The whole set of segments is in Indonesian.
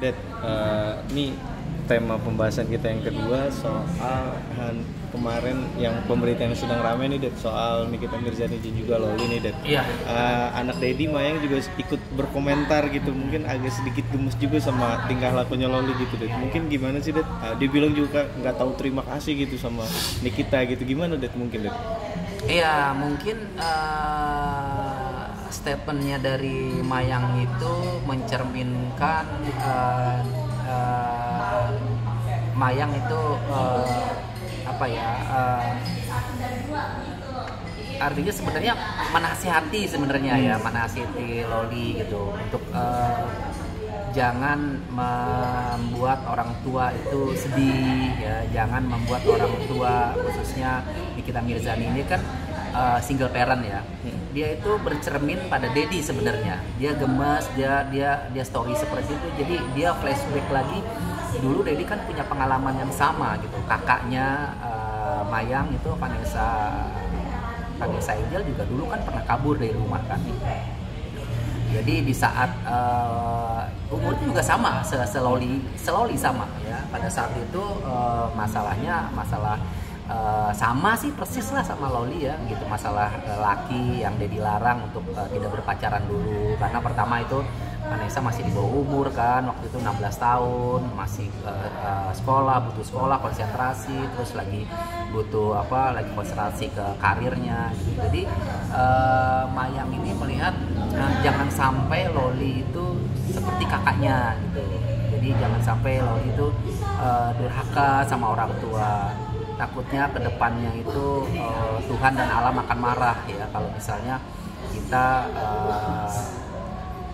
Dad, ini tema pembahasan kita yang kedua soal kemarin yang pemberitaan yang sedang ramai nih, Dad, soal Nikita Mirzani dan juga Loli nih, Dad. Iya. Anak Dedi Mayang juga ikut berkomentar gitu, mungkin agak sedikit gemes juga sama tingkah lakunya Loli gitu, Dad. Mungkin gimana sih, Dad? Dia bilang juga nggak tahu terima kasih gitu sama Nikita gitu, gimana, Dad? Mungkin, Dad? Iya, mungkin statementnya dari Mayang itu mencerminkan Mayang itu artinya sebenarnya menasihati ya, menasihati Loli gitu untuk jangan membuat orang tua itu sedih ya, jangan membuat orang tua, khususnya Nikita Mirzani ini kan single parent ya. Dia itu bercermin pada Dedi sebenarnya. Dia gemes, dia story seperti itu. Jadi dia flashback lagi. Dulu Dedi kan punya pengalaman yang sama gitu. Kakaknya Mayang itu Vanessa Angel juga dulu kan pernah kabur dari rumah kan. Jadi di saat umurnya juga sama, seloli sama ya. Pada saat itu masalah sama sih persis lah sama Loli ya gitu, masalah laki yang Dedi larang untuk tidak berpacaran dulu karena pertama itu Vanessa masih di bawah umur kan, waktu itu 16 tahun, masih butuh sekolah, konsentrasi, terus lagi butuh lagi konsentrasi ke karirnya gitu. Jadi Mayang ini melihat jangan sampai Loli itu seperti kakaknya gitu. Jadi jangan sampai Loli itu durhaka sama orang tua. Takutnya kedepannya itu Tuhan dan alam akan marah ya kalau misalnya kita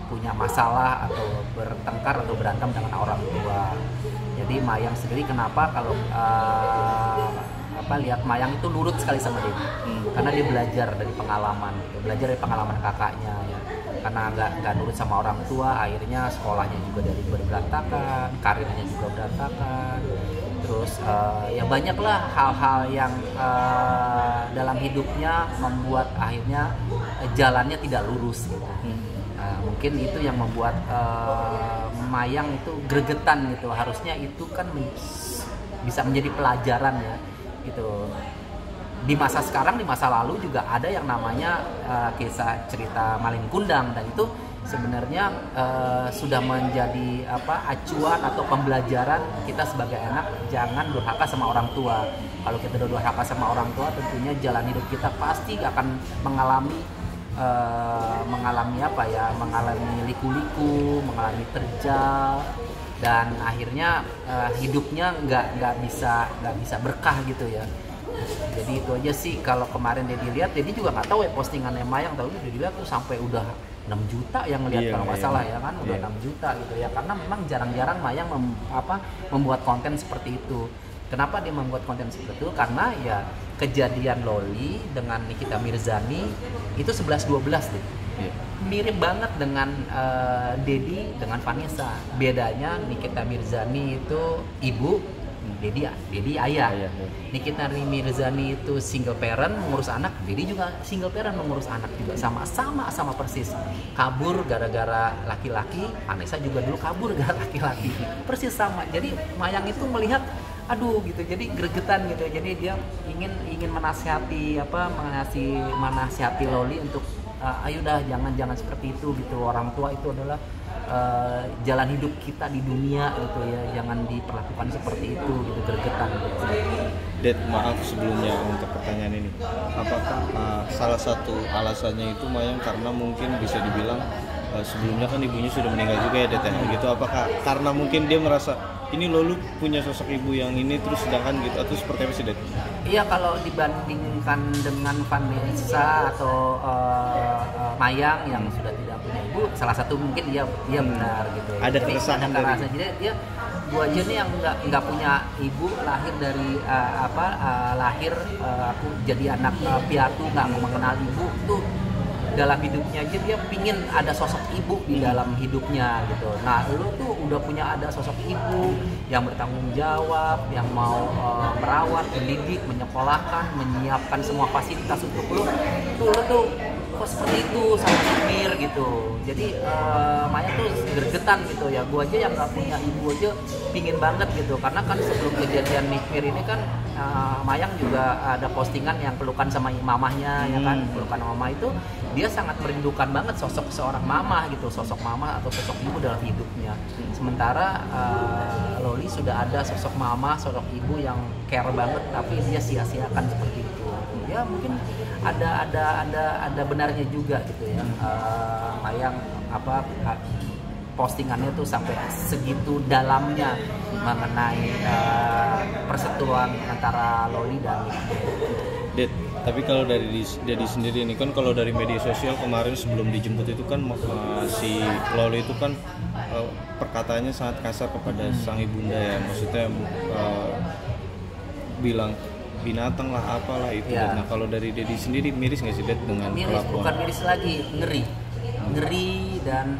punya masalah atau bertengkar atau berantem dengan orang tua. Jadi Mayang sendiri kenapa kalau lihat Mayang itu nurut sekali sama dia, karena dia belajar dari pengalaman kakaknya ya. Karena nggak nurut sama orang tua, akhirnya sekolahnya juga dari berantakan, karirnya juga berantakan. Terus ya banyaklah hal-hal yang dalam hidupnya membuat akhirnya jalannya tidak lurus gitu. Mungkin itu yang membuat Mayang itu gregetan gitu. Harusnya itu kan bisa menjadi pelajaran ya gitu. Di masa sekarang, di masa lalu juga ada yang namanya kisah cerita Malin Kundang, dan itu sebenarnya sudah menjadi acuan atau pembelajaran kita sebagai anak, jangan durhaka sama orang tua. Kalau kita durhaka sama orang tua, tentunya jalan hidup kita pasti akan mengalami liku-liku, mengalami terjal, dan akhirnya hidupnya nggak bisa berkah gitu ya. Jadi itu aja sih. Kalau kemarin dia dilihat, Dedi juga nggak tahu ya postingannya Mayang, tahu dia dilihat tuh sampai udah 6 juta yang lihat kalau nggak salah ya kan, udah 6 juta gitu ya, karena memang jarang-jarang Mayang membuat konten seperti itu. Kenapa dia membuat konten seperti itu? Karena ya kejadian Loli dengan Nikita Mirzani itu 11-12 deh. Mirip banget dengan Dedi dengan Vanessa. Bedanya Nikita Mirzani itu ibu, Dedi ayah. Nikita Mirzani itu single parent mengurus anak, Dedi juga single parent mengurus anak juga, sama persis. Kabur gara-gara laki-laki, Vanessa juga dulu kabur gara-gara laki-laki. Persis sama. Jadi Mayang itu melihat aduh gitu, jadi gregetan gitu. Jadi dia ingin menasihati Loli untuk ayo dah jangan seperti itu gitu. Orang tua itu adalah jalan hidup kita di dunia gitu ya, jangan diperlakukan seperti itu gitu, gregetan gitu. Dad, maaf sebelumnya untuk pertanyaan ini. Apakah salah satu alasannya itu Mayang karena mungkin bisa dibilang sebelumnya kan ibunya sudah meninggal juga ya, Dad, gitu. Apakah karena mungkin dia merasa ini Lolu punya sosok ibu yang ini terus sedangkan gitu, atau seperti apa sih, Dad? Iya, kalau dibandingkan dengan Vanessa atau Mayang yang sudah tidak punya ibu, salah satu mungkin dia benar gitu. Ada keresahan dari. Jadi dia gua aja nih yang nggak punya ibu, lahir dari aku jadi anak piatu, nggak mau mengenal ibu tuh. Dalam hidupnya aja dia pingin ada sosok ibu di dalam hidupnya gitu. Nah, lu tuh udah punya ada sosok ibu yang bertanggung jawab, yang mau merawat, mendidik, menyekolahkan, menyiapkan semua fasilitas untuk lu tuh kok seperti itu sama Nikmir gitu. Jadi Maya tuh gregetan gitu ya. Gua aja yang nggak punya ibu aja pingin banget gitu, karena kan sebelum kejadian Nikmir ini kan Mayang juga ada postingan yang pelukan sama mamahnya ya kan. Pelukan mama itu dia sangat merindukan banget sosok seorang mama gitu, sosok mama atau sosok ibu dalam hidupnya. Sementara Loli sudah ada sosok mama, sosok ibu yang care banget, tapi dia sia-siakan seperti itu. Ya mungkin ada benarnya juga gitu ya. Mayang postingannya tuh sampai segitu dalamnya mengenai persetujuan antara Loli dan Nikmir. Tapi kalau dari Dedi sendiri ini kan, kalau dari media sosial kemarin sebelum dijemput itu kan si Loli itu kan perkataannya sangat kasar kepada sang ibunda ya, maksudnya bilang binatang lah apalah itu. Nah kalau dari Dedi sendiri miris nggak sih Det dengan kelakuan? Bukan miris lagi, ngeri dan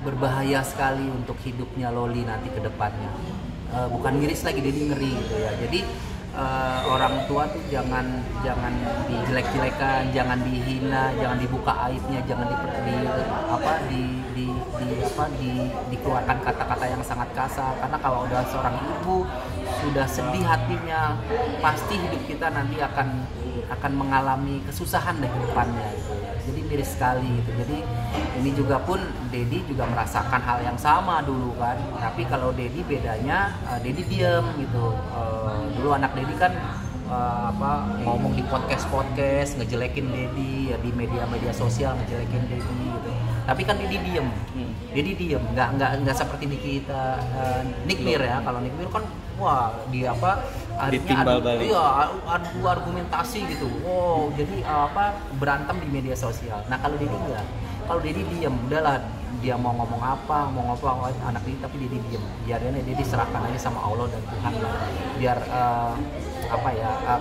berbahaya sekali untuk hidupnya Loli nanti ke depannya. Bukan miris lagi, Dedi ngeri gitu ya. Jadi orang tua tuh jangan dijelek-jelekan, jangan dihina, jangan dibuka aibnya, jangan dikeluarkan kata-kata yang sangat kasar. Karena kalau udah seorang ibu sudah sedih hatinya, pasti hidup kita nanti akan mengalami kesusahan deh ke depannya gitu ya. Jadi miris sekali gitu. Jadi ini juga pun Dedi juga merasakan hal yang sama dulu kan. Tapi kalau Dedi bedanya Dedi diem gitu. Dulu anak Dedi kan ngomong di podcast ngejelekin Dedi ya, di media sosial ngejelekin Dedi gitu. Tapi kan Dedi diem. Dedi diem, nggak seperti kita Nikmir ya. Kalau Nikmir kan ditimbal balik. Iya, adu argumentasi gitu. Wow, jadi berantem di media sosial. Nah, kalau Dedi enggak. Kalau Dedi diem, udahlah dia mau ngomong apa anak Dedi, tapi Dedi diem. Biarnya Dedi serahkan aja sama Allah dan Tuhan lah. Biar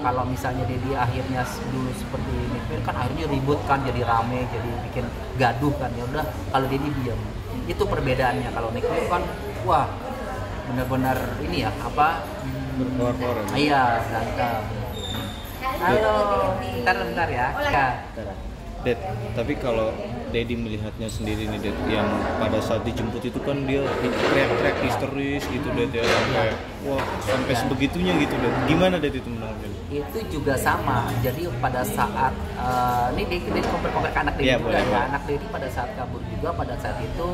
kalau misalnya Dedi akhirnya dulu seperti Nikmir kan akhirnya ribut kan, jadi rame, jadi bikin gaduh kan. Ya udah, kalau Dedi diem. Itu perbedaannya. Kalau Nikmir kan benar-benar ini ya berkoar-koar. Iya, berantem. Halo, bentar ya. Det, tapi kalau Dedi melihatnya sendiri nih Det, yang pada saat dijemput itu kan dia teriak-teriak histeris gitu Det ya, sampai sebegitunya gitu Det. Gimana Det itu menanggapi? Itu juga sama. Jadi pada saat ini Dedi konkret anak Dedi juga ya. Anak Dedi pada saat kabur juga, pada saat itu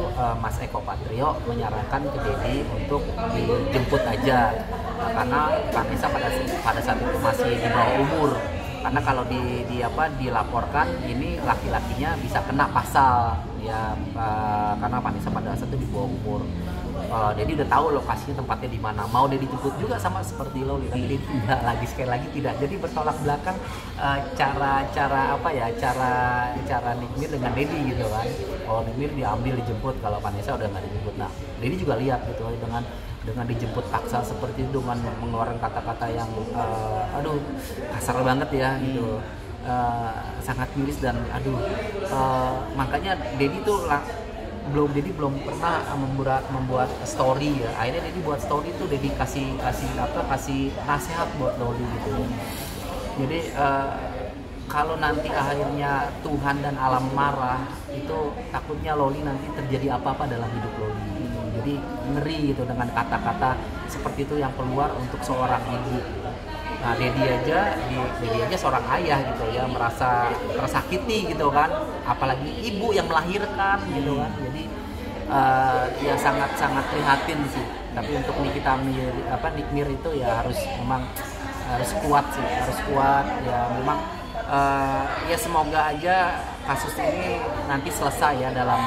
Mas Eko Patrio menyarankan ke Dedi untuk dijemput aja. Karena Vanessa pada saat itu masih di bawah umur. Karena kalau dilaporkan ini laki-lakinya bisa kena pasal ya, karena Vanessa pada saat itu di bawah umur. Dedi udah tahu lokasinya, tempatnya di mana. Mau Dedi jemput juga sama seperti Loli, tapi Dedi tidak lagi, sekali lagi tidak. Jadi bertolak belakang cara Nikmir dengan Dedi gitu kan. Kalau Nikmir diambil dijemput, kalau Vanessa udah nggak dijemput. Nah, Dedi juga lihat gitu dengan dijemput paksa seperti itu, dengan mengeluarkan kata-kata yang kasar banget ya gitu. Sangat miris dan makanya Dedi tuh Dedi belum pernah membuat story ya. Akhirnya Dedi buat story tuh, Dedi kasih nasihat buat Loli gitu. Jadi kalau nanti akhirnya Tuhan dan alam marah, itu takutnya Loli nanti terjadi apa-apa dalam hidup Loli. Jadi ngeri gitu dengan kata-kata seperti itu yang keluar untuk seorang ibu. Nah, Dedi aja seorang ayah gitu ya, merasa tersakiti gitu kan, apalagi ibu yang melahirkan gitu kan. Jadi ya sangat prihatin sih. Tapi untuk Nikmir itu ya harus kuat sih, harus kuat ya memang. Ya semoga aja kasus ini nanti selesai ya dalam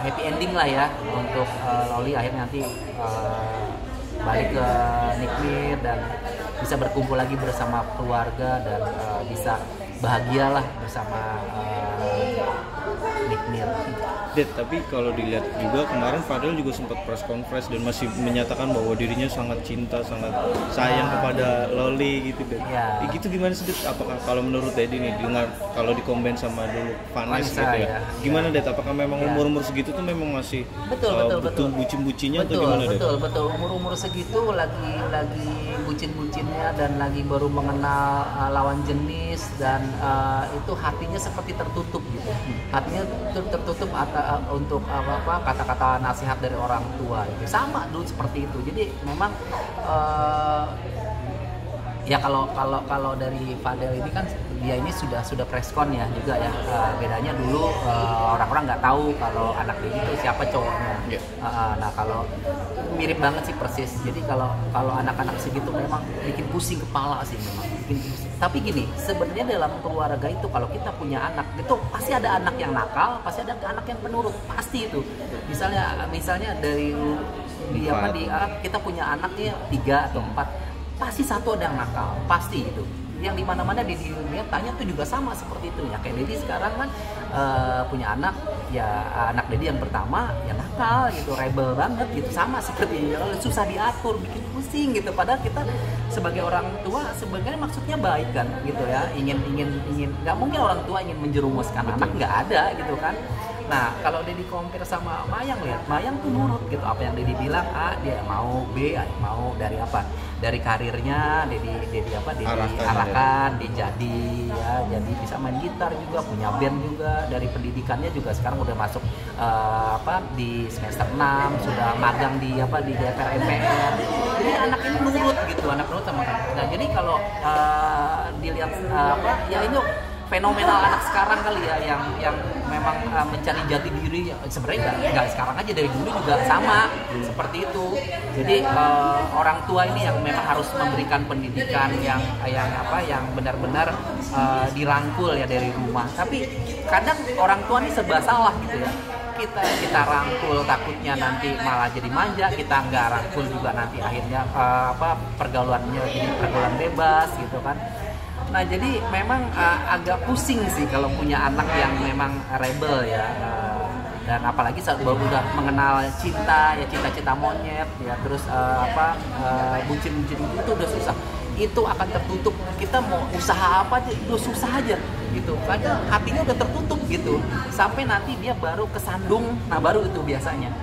happy ending lah ya, untuk Loli akhirnya nanti balik ke Nikmir dan bisa berkumpul lagi bersama keluarga dan bisa bahagialah bersama Nick Mir. Ded, tapi kalau dilihat juga kemarin Fadel juga sempat press conference dan masih menyatakan bahwa dirinya sangat cinta, sangat sayang kepada Loli gitu, Ded. Ya. Gitu gimana sih, Ded? Apakah kalau menurut Dedi nih, dengar kalau dikombin sama dulu Vanessa gitu ya, gimana, Ded? Apakah memang umur-umur segitu tuh memang masih betul bucin-bucinnya atau gimana, Ded? Betul. Umur segitu lagi bucin-bucinnya dan lagi baru mengenal lawan jenis, dan itu hatinya seperti tertutup gitu. Hatinya tertutup untuk kata-kata nasihat dari orang tua gitu. Sama dulu seperti itu. Jadi memang ya kalau dari Fadel ini kan dia ini sudah preskon ya juga ya. Bedanya dulu orang-orang nggak tahu kalau anak dia itu siapa cowoknya. Nah kalau mirip banget sih persis. Jadi kalau anak-anak segitu memang bikin pusing kepala sih memang. Bikin pusing. Tapi gini, sebenarnya dalam keluarga itu kalau kita punya anak itu pasti ada anak yang nakal, pasti ada anak yang penurut, pasti itu. Misalnya dari kita punya anaknya 3 atau 4, pasti satu ada yang nakal, pasti itu. Yang dimana-mana di dunia tanya tuh juga sama seperti itu ya. Kayak Dedi sekarang kan punya anak, ya anak Dedi yang pertama ya nakal gitu, rebel banget gitu, sama seperti susah diatur, bikin pusing gitu. Padahal kita sebagai orang tua sebenarnya maksudnya baik kan gitu ya, ingin nggak mungkin orang tua ingin menjerumuskan anak, nggak ada gitu kan. Nah, kalau Dedi compare sama Mayang, lihat Mayang tuh nurut gitu, apa yang Dedi bilang A dia mau, B mau, dari apa? Dari karirnya Dedi arahkan, dia jadi bisa main gitar juga, punya band juga, dari pendidikannya juga sekarang udah masuk di semester 6, sudah magang di DPR MPR. Jadi anak ini nurut gitu, anak nurut sama kan. Nah, jadi kalau dilihat ya ini fenomenal anak sekarang kali ya, yang memang mencari jati diri. Sebenarnya nggak sekarang aja, dari dulu juga sama seperti itu. Jadi orang tua ini yang memang harus memberikan pendidikan yang benar-benar dirangkul ya dari rumah. Tapi kadang orang tua ini serba salah gitu ya. Kita rangkul takutnya nanti malah jadi manja, kita nggak rangkul juga nanti akhirnya pergaulannya jadi pergaulan bebas gitu kan. Nah jadi memang agak pusing sih kalau punya anak yang memang rebel ya, dan apalagi saat baru udah mengenal cinta monyet ya, terus bucin itu udah susah, itu akan tertutup. Kita mau usaha apa aja udah susah aja gitu, karena hatinya udah tertutup gitu, sampai nanti dia baru kesandung. Nah baru itu biasanya.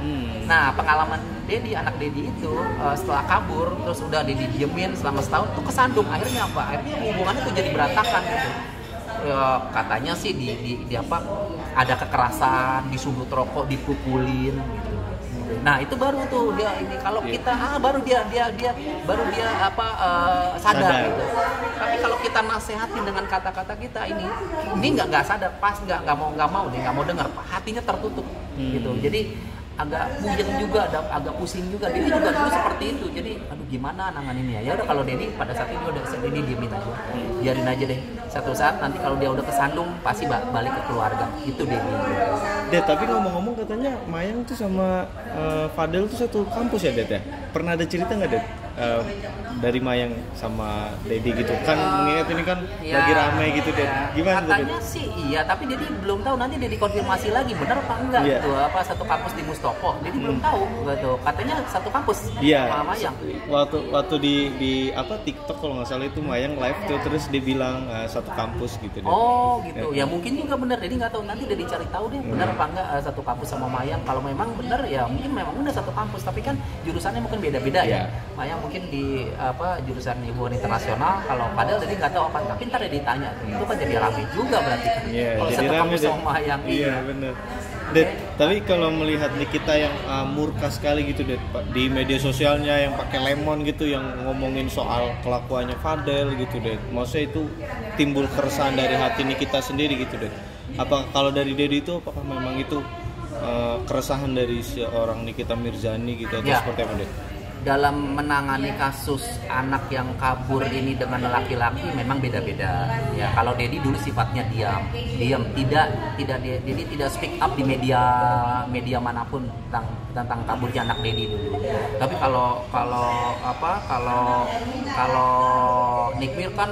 Nah pengalaman anak Dedi itu setelah kabur terus udah Dedi diemin selama setahun tuh kesandung. Akhirnya apa? Akhirnya hubungannya tuh jadi berantakan gitu. Katanya sih ada kekerasan, disundut rokok, dipukulin gitu. Nah itu baru tuh dia ini, kalau kita baru dia sadar gitu. Tapi kalau kita nasehatin dengan kata-kata kita ini nggak sadar, pas nggak mau dia nggak mau dengar, hatinya tertutup gitu. Jadi agak puyeng juga, agak pusing juga. Dedi juga dulu seperti itu. Jadi aduh gimana nanganinnya. Ya udah kalau Dedi pada saat ini udah Dedi diemin aja. Biarin aja deh. Satu saat nanti kalau dia udah kesandung pasti balik ke keluarga. Itu Dedi. Ded, tapi ngomong-ngomong katanya Mayang tuh sama Fadel tuh satu kampus ya, Ded ya? Pernah ada cerita nggak, Ded? Dari Mayang sama Dedi gitu kan, mengingat ini kan lagi ramai gitu, Ded. Gimana tuh, Ded? Katanya sih iya, tapi Dedi belum tahu, nanti Dedi konfirmasi lagi benar apa enggak gitu. Apa satu kampus di Mustopo. Dedi belum tahu gitu. Katanya satu kampus sama Mayang. Waktu di TikTok kalau nggak salah itu Mayang live tuh, terus dia bilang satu kampus gitu, Ded. Oh gitu. Ya mungkin juga benar. Dedi nggak tahu, nanti Dedi cari tahu deh benar apa enggak satu kampus sama Mayang. Kalau memang benar ya mungkin memang udah satu kampus, tapi kan jurusannya mungkin beda-beda ya. Mayang mungkin di jurusan hubungan internasional, kalau padahal Dedi nggak tahu apa, tapi ntar dia ditanya itu kan jadi rame juga berarti kan. Kalau satu kampus sama Mayang. Iya benar. Ded, tapi kalau melihat Nikita yang murka sekali gitu, Ded, di media sosialnya yang pakai lemon gitu, yang ngomongin soal kelakuannya Fadel gitu, Ded, maksudnya itu timbul keresahan dari hati Nikita sendiri gitu, Ded. Apa kalau dari Dedi itu apakah memang itu keresahan dari seorang Nikita Mirzani gitu, atau seperti apa, Ded? Dalam menangani kasus anak yang kabur ini dengan laki-laki memang beda-beda ya. Kalau Dedi dulu sifatnya diam, Dedi tidak speak up di media manapun tentang kaburnya anak Dedi dulu. Tapi kalau Nick Mir kan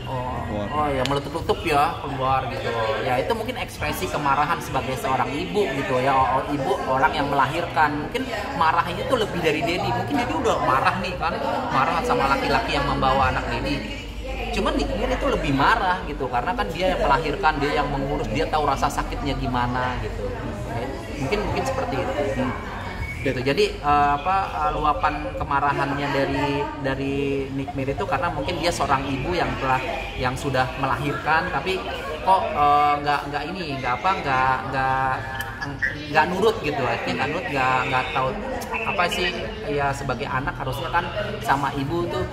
Oh ya, meletup-letup ya keluar gitu. Ya itu mungkin ekspresi kemarahan sebagai seorang ibu gitu ya. Ibu orang yang melahirkan, mungkin marahnya itu lebih dari Dedi. Mungkin Dedi udah marah nih kan, marah sama laki-laki yang membawa anak Dedi. Cuman Nick Mir itu lebih marah gitu, karena kan dia yang melahirkan, dia yang mengurus, dia tahu rasa sakitnya gimana gitu. Mungkin seperti itu. Gitu. Jadi luapan kemarahannya dari Nick Mir itu karena mungkin dia seorang ibu yang sudah melahirkan, tapi kok nggak nurut gitu, artinya nggak tahu apa sih ya, sebagai anak harusnya kan sama ibu tuh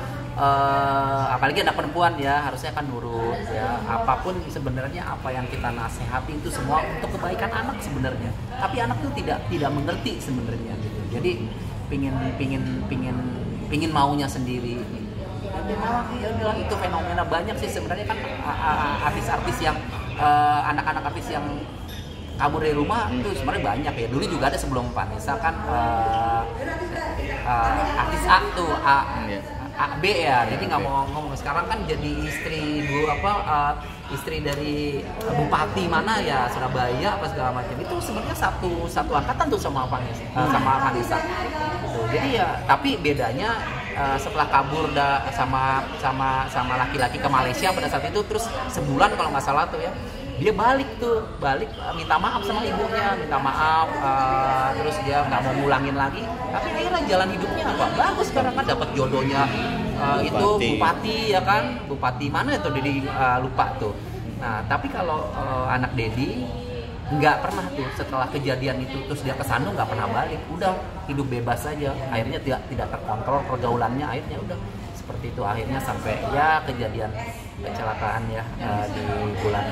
apalagi anak perempuan ya harusnya kan nurut ya, apapun sebenarnya apa yang kita nasihati itu semua untuk kebaikan anak sebenarnya, tapi anak itu tidak mengerti sebenarnya gitu. Jadi pingin maunya sendiri. Ya bilang itu fenomena banyak sih sebenarnya kan, artis-artis yang anak-anak artis yang kabur dari rumah itu sebenarnya banyak ya. Dulu juga ada sebelum Vanessa kan artis A tuh B ya, jadi nggak mau ngomong. Sekarang kan jadi istri dari bupati mana ya, Surabaya apa segala macam. Itu sebenarnya satu angkatan tuh sama Vanessa. Gitu. Jadi ya, tapi bedanya setelah kabur sama laki-laki ke Malaysia pada saat itu, terus sebulan kalau nggak salah tuh ya, dia balik minta maaf sama ibunya, minta maaf, terus dia nggak mau ngulangin lagi, tapi akhirnya jalan hidupnya apa bagus sekarang kan, dapat jodohnya itu bupati ya kan, bupati mana itu Dedi lupa tuh. Nah tapi kalau anak Dedi nggak pernah tuh, setelah kejadian itu terus dia kesana nggak pernah balik, udah hidup bebas aja, akhirnya tidak terkontrol pergaulannya, akhirnya udah seperti itu, akhirnya sampai ya kejadian kecelakaan ya di bulan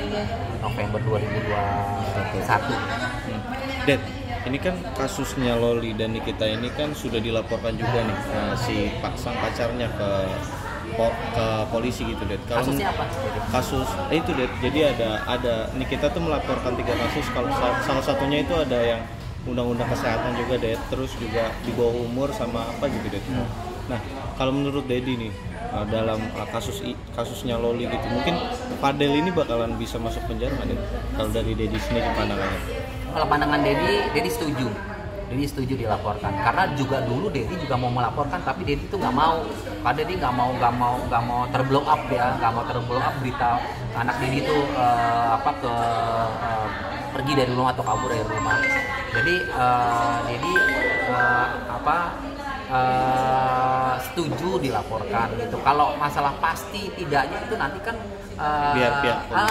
November 2021. Ded, ini kan kasusnya Loli dan Nikita ini kan sudah dilaporkan juga nih si sang pacarnya ke polisi gitu, Ded. Kasusnya apa? Kasus itu, Ded. Jadi ada Nikita tuh melaporkan 3 kasus, kalau salah satunya itu ada yang undang-undang kesehatan juga, Ded. Terus juga di bawah umur sama apa gitu, Ded. Nah, kalau menurut Dedi nih dalam kasusnya Loli gitu, mungkin Fadel ini bakalan bisa masuk penjara nggak, Ded? Kalau dari Dedi sendiri pandangannya? Kalau pandangan Dedi setuju. Dedi setuju dilaporkan, karena juga dulu Dedi juga mau melaporkan, tapi Dedi tuh nggak mau. Karena Dedi nggak mau terblow up ya, nggak mau terblow up berita anak Dedi tuh pergi dari rumah atau kabur dari rumah. Jadi Dedi setuju dilaporkan gitu. Kalau masalah pasti tidaknya itu nanti kan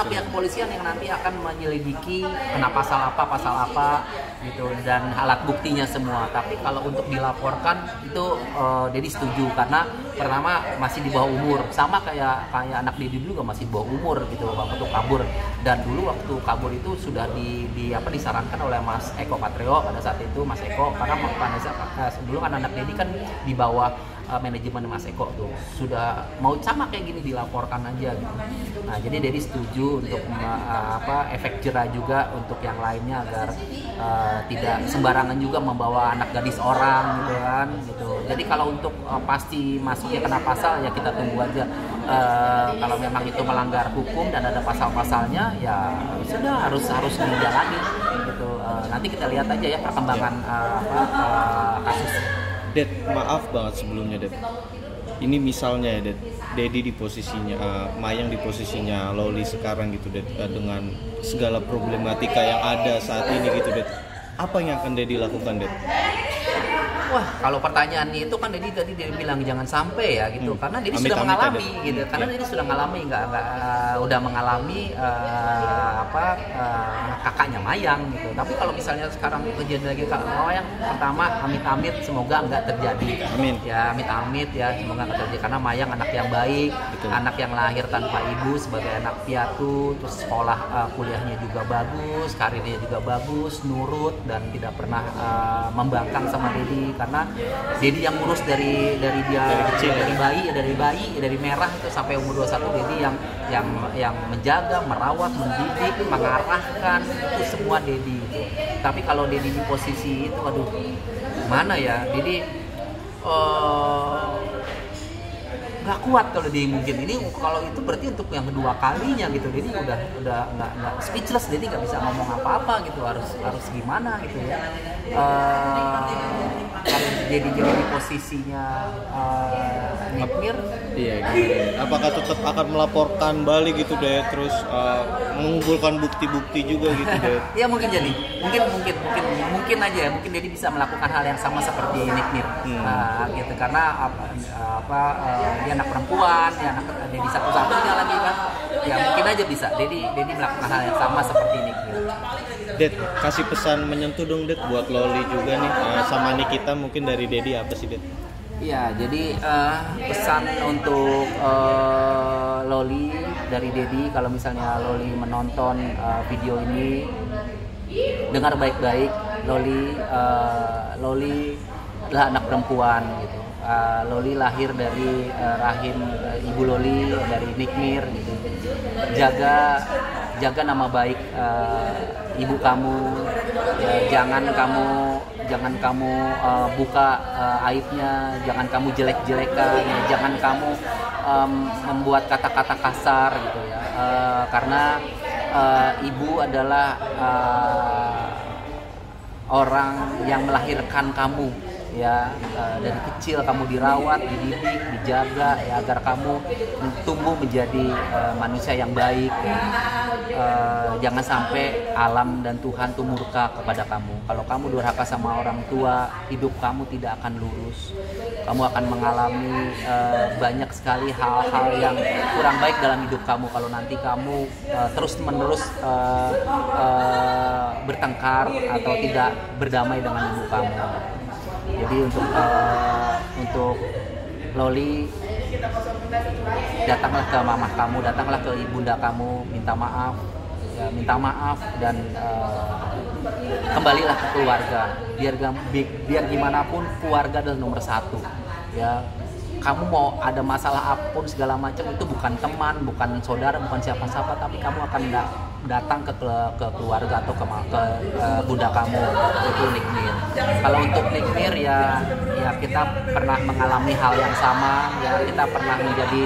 pihak kepolisian yang nanti akan menyelidiki kena pasal apa gitu, dan alat buktinya semua. Tapi kalau untuk dilaporkan itu Dedi setuju, karena pertama masih di bawah umur, sama kayak anak Dedi dulu juga masih di bawah umur gitu waktu kabur. Dan dulu waktu kabur itu sudah disarankan oleh Mas Eko Patrio pada saat itu, Mas Eko, karena dulu kan anak Dedi kan di bawah manajemen Mas Eko tuh, sudah mau sama kayak gini dilaporkan aja gitu. Nah jadi Dedi setuju untuk efek jerah juga untuk yang lainnya, agar tidak sembarangan juga membawa anak gadis orang gitu kan gitu. Jadi kalau untuk pasti masuknya kena pasal ya kita tunggu aja. Kalau memang itu melanggar hukum dan ada pasal-pasalnya ya sudah harus dijalani gitu. Nanti kita lihat aja ya perkembangan kasus. Ded, maaf banget sebelumnya, Ded. Ini misalnya ya, Ded, Dedi di posisinya Mayang di posisinya Loli sekarang gitu, Ded, dengan segala problematika yang ada saat ini gitu, Ded. Apa yang akan Dedi lakukan, Ded? Wah, kalau pertanyaannya itu kan Dedi tadi dia bilang jangan sampai ya gitu, karena Dedi sudah mengalami gitu, karena Dedi sudah mengalami udah mengalami kakaknya Mayang gitu. Tapi kalau misalnya sekarang kejadian lagi kakak Mayang, pertama amit-amit semoga nggak terjadi. Amin. Ya amit-amit ya semoga nggak terjadi, karena Mayang anak yang baik, betul. Anak yang lahir tanpa ibu sebagai anak piatu, terus sekolah kuliahnya juga bagus, karirnya juga bagus, nurut dan tidak pernah membangkang sama Dedi. Karena Dedi yang ngurus dari dia kecil, dari bayi dari merah itu sampai umur 21, Dedi yang menjaga, merawat, mendidik, mengarahkan, itu semua Dedi gitu. Tapi kalau Dedi di posisi itu, aduh mana ya, Dedi nggak kuat kalau dia mungkin ini, kalau itu berarti untuk yang kedua kalinya gitu, jadi udah nggak speechless, jadi nggak bisa ngomong apa-apa gitu, harus gimana gitu ya. Kalau jadi di posisinya Nick Mir, iya gitu. Apakah tetap akan melaporkan balik gitu deh, terus mengumpulkan bukti-bukti juga gitu deh? ya mungkin jadi mungkin aja ya, mungkin Dedi bisa melakukan hal yang sama seperti Nick Mir, gitu, karena dia anak perempuan, dia anak Dedi satu-satunya lagi kan, ya mungkin aja bisa Dedi melakukan hal yang sama seperti Nick Mir. Det, kasih pesan menyentuh dong Det buat Loli juga nih, sama Nikita mungkin dari Dedi apa sih Det? Iya, jadi pesan untuk Loli dari Dedi, kalau misalnya Loli menonton video ini, dengar baik-baik, Loli adalah anak perempuan gitu. Loli lahir dari rahim ibu Loli, dari Nick Mir gitu. Jaga nama baik ibu kamu, ya, jangan kamu buka aibnya, jangan kamu jelek-jelekan, ya, jangan kamu membuat kata-kata kasar gitu ya, karena ibu adalah orang yang melahirkan kamu ya, dari kecil kamu dirawat, dididik, dijaga ya, agar kamu tumbuh menjadi manusia yang baik ya. Jangan sampai alam dan Tuhan tuh murka kepada kamu. Kalau kamu durhaka sama orang tua, hidup kamu tidak akan lurus. Kamu akan mengalami banyak sekali hal-hal yang kurang baik dalam hidup kamu kalau nanti kamu terus-menerus bertengkar atau tidak berdamai dengan ibu kamu. Jadi untuk Loli, datanglah ke mamah kamu, datanglah ke ibunda kamu, minta maaf dan kembalilah ke keluarga. Biar gimana pun keluarga adalah nomor satu. Ya, kamu mau ada masalah apapun segala macam, itu bukan teman, bukan saudara, bukan siapa-siapa, tapi kamu akan datang ke keluarga atau ke bunda kamu, itu Nick Mir. Kalau untuk Nick Mir ya kita pernah mengalami hal yang sama ya, kita pernah menjadi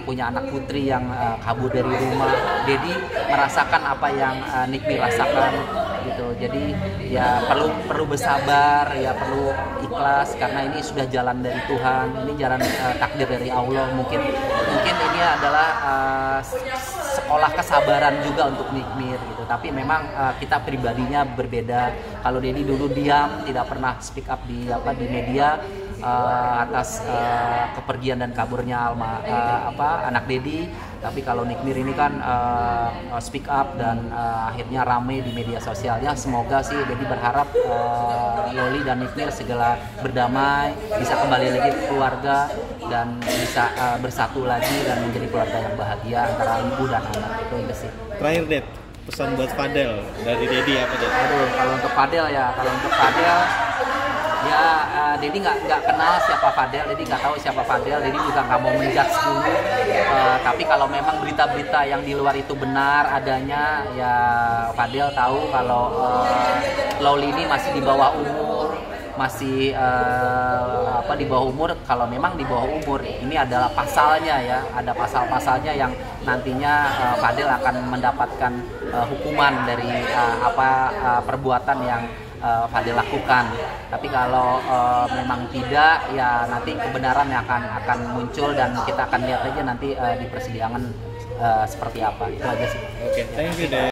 punya anak putri yang kabur dari rumah. Dedi merasakan apa yang Nick Mir rasakan gitu. Jadi ya perlu bersabar ya, perlu ikhlas, karena ini sudah jalan dari Tuhan, ini jalan takdir dari Allah. Mungkin ini adalah sekolah kesabaran juga untuk Nick Mir gitu. Tapi memang kita pribadinya berbeda. Kalau Dedi dulu diam, tidak pernah speak up di media atas kepergian dan kaburnya anak Dedi. Tapi kalau Nick Mir ini kan speak up dan akhirnya rame di media sosialnya. Semoga sih Dedi berharap Loli dan Nick Mir segera berdamai, bisa kembali lagi ke keluarga dan bisa bersatu lagi dan menjadi keluarga yang bahagia antara ibu dan anak. Itu sih. Terakhir Det, pesan buat Fadel dari Dedi apa Det? Kalau untuk Fadel ya Dedi nggak kenal siapa Fadel, Dedi nggak tahu siapa Fadel, Dedi juga nggak mau menjudge dulu. Tapi kalau memang berita-berita yang di luar itu benar adanya, ya Fadel tahu kalau Loli ini masih di bawah umur, masih di bawah umur. Kalau memang di bawah umur, ini adalah pasalnya ya, ada pasal-pasalnya yang nantinya Fadel akan mendapatkan hukuman dari perbuatan yang Fadel lakukan. Tapi kalau memang tidak, ya nanti kebenaran yang akan muncul dan kita akan lihat aja nanti di persidangan seperti apa. Itu aja sih. Oke, thank you deh.